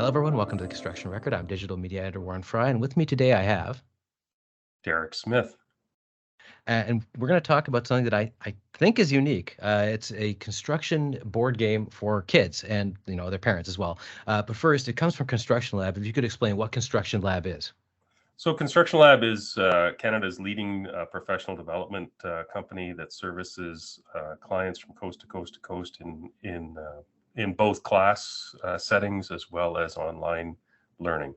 Hello, everyone. Welcome to the Construction Record. I'm digital media editor Warren Frey, and with me today I have, Derek Smith. and we're going to talk about something that I think is unique. It's a construction board game for kids and their parents as well. But first, it comes from Construction Lab. If you could explain what Construction Lab is. So Constructionlab is Canada's leading professional development company that services clients from coast to coast to coast in both class settings as well as online learning.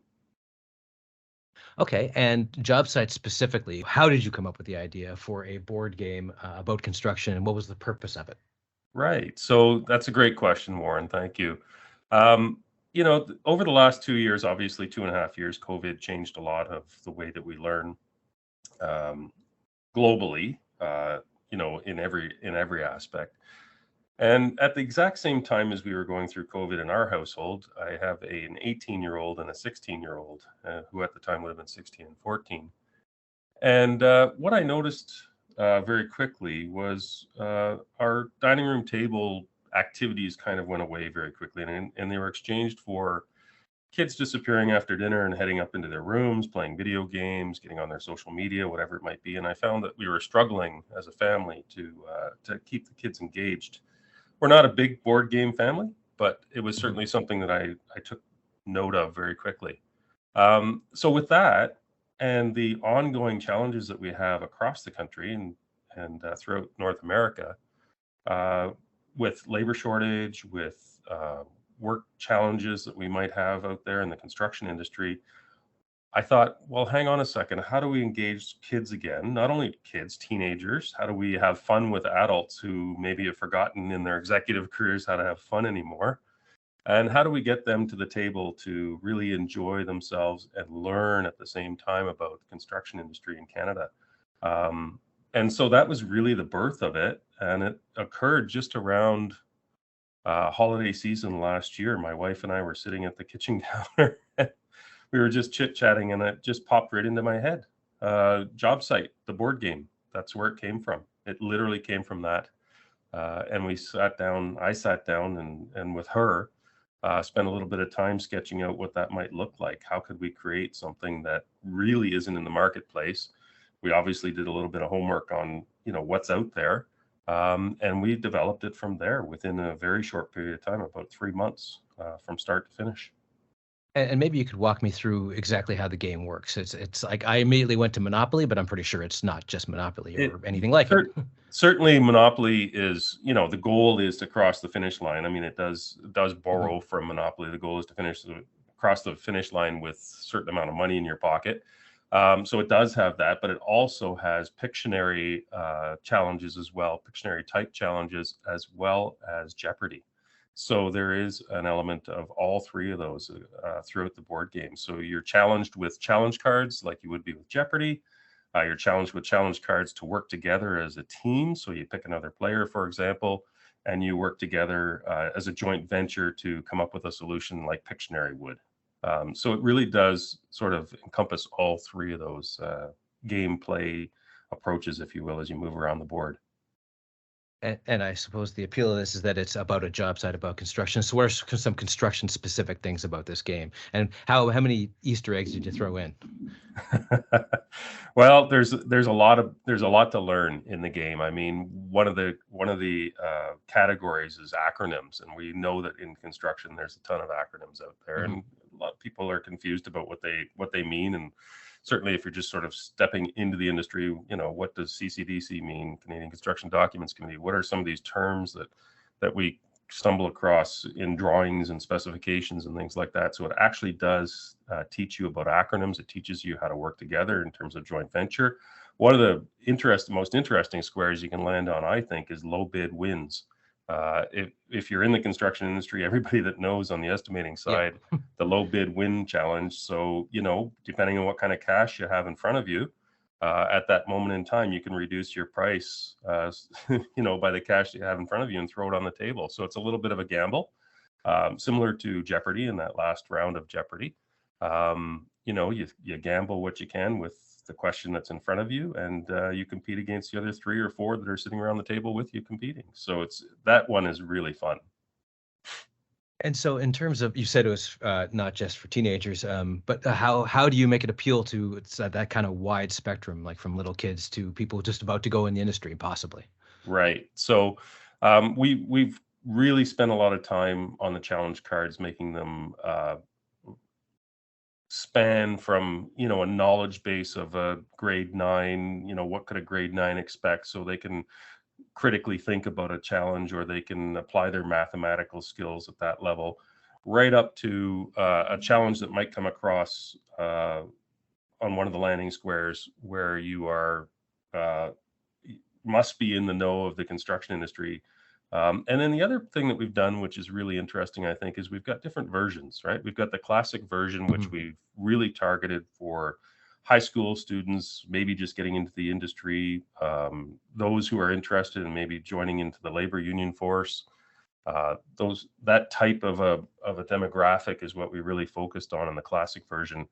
Okay, and JOBSITE specifically, how did you come up with the idea for a board game about construction, and what was the purpose of it? Right. So that's a great question, Warren. Thank you. Over the last 2 years, obviously 2.5 years, COVID changed a lot of the way that we learn globally. In every aspect. And at the exact same time as we were going through COVID in our household, I have an 18-year-old and a 16-year-old who at the time would have been 16 and 14. And what I noticed very quickly was our dining room table activities kind of went away very quickly, and they were exchanged for kids disappearing after dinner and heading up into their rooms, playing video games, getting on their social media, whatever it might be. And I found that we were struggling as a family to keep the kids engaged. We're not a big board game family, but it was certainly something that I took note of very quickly. So with that and the ongoing challenges that we have across the country and throughout North America, with labor shortage, with work challenges that we might have out there in the construction industry, I thought, well, hang on a second. How do we engage kids again? Not only kids, teenagers. How do we have fun with adults who maybe have forgotten in their executive careers how to have fun anymore? And how do we get them to the table to really enjoy themselves and learn at the same time about the construction industry in Canada? And so that was really the birth of it. And it occurred just around holiday season last year. My wife and I were sitting at the kitchen counter. We were just chit-chatting, and it just popped right into my head. JOBSITE, the board game. That's where it came from. It literally came from that. And we sat down. I sat down and with her, spent a little bit of time sketching out what that might look like. How could we create something that really isn't in the marketplace? We obviously did a little bit of homework on what's out there. And we developed it from there within a very short period of time, about 3 months from start to finish. And maybe you could walk me through exactly how the game works. It's like I immediately went to Monopoly, but I'm pretty sure it's not just Monopoly or anything like it. Certainly Monopoly is, the goal is to cross the finish line. I mean, it does borrow from Monopoly. The goal is to cross the finish line with a certain amount of money in your pocket. So it does have that, but it also has Pictionary challenges as well, Pictionary type challenges, as well as Jeopardy. So there is an element of all three of those throughout the board game. So you're challenged with challenge cards like you would be with Jeopardy. You're challenged with challenge cards to work together as a team. So you pick another player, for example, and you work together as a joint venture to come up with a solution like Pictionary would. So it really does sort of encompass all three of those gameplay approaches, if you will, as you move around the board. And I suppose the appeal of this is that it's about a job site, about construction. So what are some construction specific things about this game, and how many Easter eggs did you throw in? Well, there's a lot to learn in the game. I mean, one of the categories is acronyms, and we know that in construction there's a ton of acronyms out there, and a lot of people are confused about what they mean. And certainly, if you're just sort of stepping into the industry, what does CCDC mean? Canadian Construction Documents Committee. What are some of these terms that we stumble across in drawings and specifications and things like that? So it actually does teach you about acronyms. It teaches you how to work together in terms of joint venture. One of the most interesting squares you can land on, I think, is low bid wins. If you're in the construction industry, everybody that knows on the estimating side, the low bid win challenge. So, depending on what kind of cash you have in front of you, at that moment in time, you can reduce your price, by the cash you have in front of you and throw it on the table. So it's a little bit of a gamble, similar to Jeopardy in that last round of Jeopardy. You gamble what you can with the question that's in front of you, and you compete against the other 3 or 4 that are sitting around the table with you competing. So that one is really fun. And so in terms of, you said it was not just for teenagers, but how do you make it appeal to that kind of wide spectrum, like from little kids to people just about to go in the industry, possibly? Right. So we've really spent a lot of time on the challenge cards, making them span from, a knowledge base of a grade 9, what could a grade 9 expect, so they can critically think about a challenge, or they can apply their mathematical skills at that level, right up to a challenge that might come across on one of the landing squares, where you are must be in the know of the construction industry. And then the other thing that we've done, which is really interesting, I think, is we've got different versions, right? We've got the classic version, which we've really targeted for high school students, maybe just getting into the industry, those who are interested in maybe joining into the labor union force. That type of a demographic is what we really focused on in the classic version.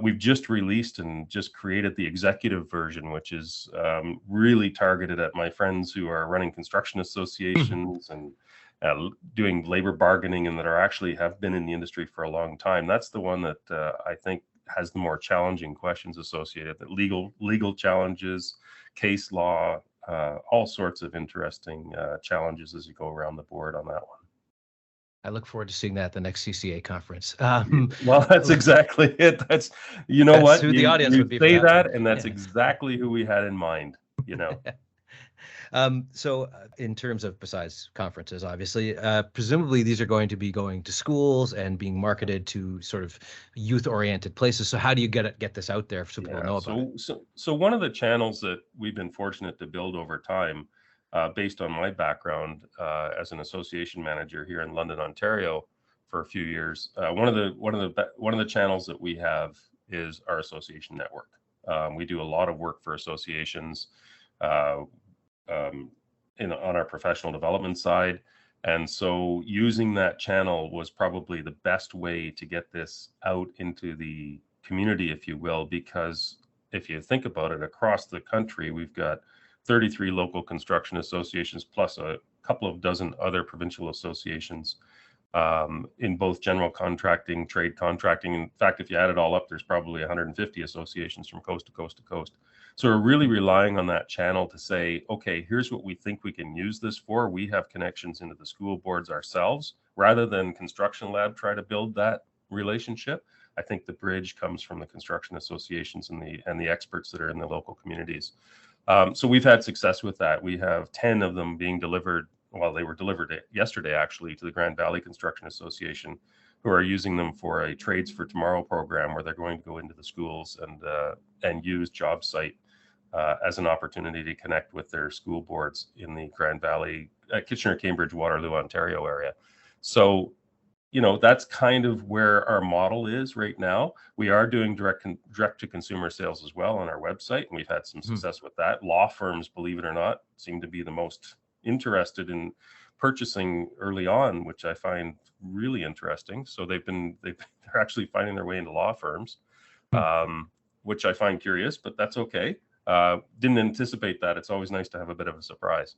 We've just released and just created the executive version, which is really targeted at my friends who are running construction associations and doing labor bargaining, and that are actually have been in the industry for a long time. That's the one that I think has the more challenging questions associated, that legal challenges, case law, all sorts of interesting challenges as you go around the board on that one. I look forward to seeing that at the next CCA conference. Well, that's exactly it. That's, That's what, who the audience would be for say that that, and that's exactly who we had in mind, So in terms of, besides conferences, obviously, presumably these are going to be going to schools and being marketed to sort of youth-oriented places. So how do you get this out there so people know about it? So one of the channels that we've been fortunate to build over time, based on my background as an association manager here in London, Ontario, for a few years, one of the channels that we have is our association network. We do a lot of work for associations on our professional development side. And so using that channel was probably the best way to get this out into the community, if you will, because if you think about it, across the country, we've got 33 local construction associations, plus a couple of dozen other provincial associations in both general contracting, trade contracting. In fact, if you add it all up, there's probably 150 associations from coast to coast to coast. So we're really relying on that channel to say, okay, here's what we think we can use this for. We have connections into the school boards ourselves, rather than Construction Lab try to build that relationship. I think the bridge comes from the construction associations and the experts that are in the local communities. So we've had success with that. We have 10 of them being delivered. Well, they were delivered yesterday, actually, to the Grand Valley Construction Association, who are using them for a Trades for Tomorrow program, where they're going to go into the schools and use JOBSITE as an opportunity to connect with their school boards in the Grand Valley, Kitchener, Cambridge, Waterloo, Ontario area. So, that's kind of where our model is right now. We are doing direct to consumer sales as well on our website, and we've had some success with that. Law firms, believe it or not, seem to be the most interested in purchasing early on, which I find really interesting. So they're actually finding their way into law firms, which I find curious, but that's okay. Didn't anticipate that. It's always nice to have a bit of a surprise.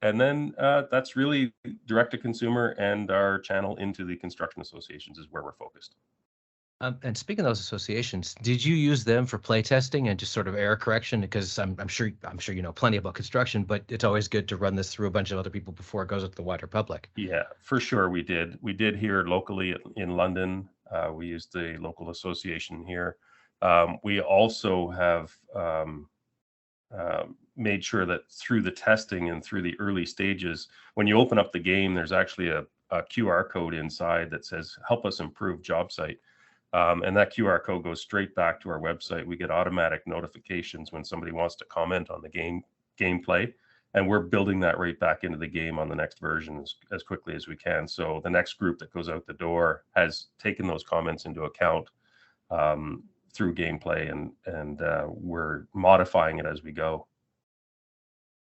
And then that's really direct to consumer, and our channel into the construction associations is where we're focused. And speaking of those associations, did you use them for play testing and just sort of error correction? Because I'm sure you know plenty about construction, but it's always good to run this through a bunch of other people before it goes out to the wider public. Yeah, for sure we did. We did here locally in London. We used the local association here. We also have made sure that through the testing and through the early stages, when you open up the game, there's actually a QR code inside that says, "Help us improve JOBSITE." And that QR code goes straight back to our website. We get automatic notifications when somebody wants to comment on the gameplay, and we're building that right back into the game on the next version as quickly as we can. So the next group that goes out the door has taken those comments into account through gameplay, and we're modifying it as we go.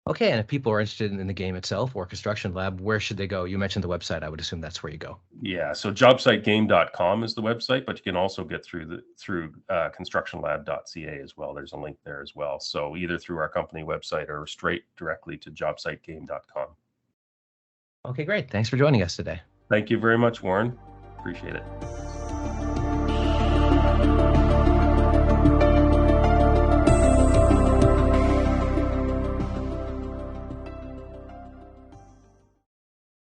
Okay, and if people are interested in the game itself or Construction Lab, where should they go? You mentioned the website. I would assume that's where you go. Yeah, so jobsitegame.com is the website, but you can also get through constructionlab.ca as well. There's a link there as well. So either through our company website or straight directly to jobsitegame.com. Okay, great. Thanks for joining us today. Thank you very much, Warren. Appreciate it.